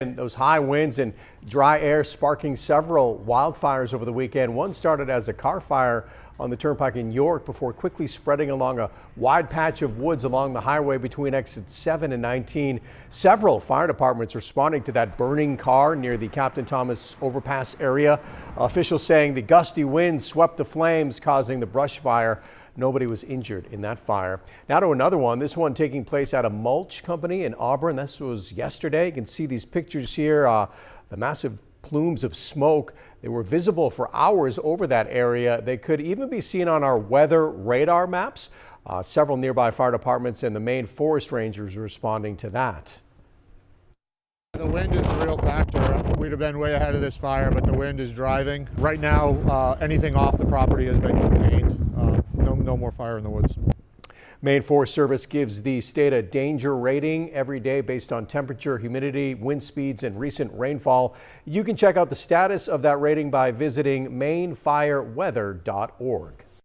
And those high winds and dry air sparking several wildfires over the weekend. One started as a car fire on the turnpike in York before quickly spreading along a wide patch of woods along the highway between exits 7 and 19. Several fire departments responding to that burning car near the Captain Thomas overpass area. Officials saying the gusty winds swept the flames, causing the brush fire. Nobody was injured in that fire. Now to another one, this one taking place at a mulch company in Auburn. This was yesterday. You can see these pictures here, the massive plumes of smoke. They were visible for hours over that area. They could even be seen on our weather radar maps. Several nearby fire departments and the Maine Forest Rangers are responding to that. The wind is the real factor. We'd have been way ahead of this fire, but the wind is driving. Right now, anything off the property has been contained. No more fire in the woods. Maine Forest Service gives the state a danger rating every day based on temperature, humidity, wind speeds, and recent rainfall. You can check out the status of that rating by visiting mainfireweather.org.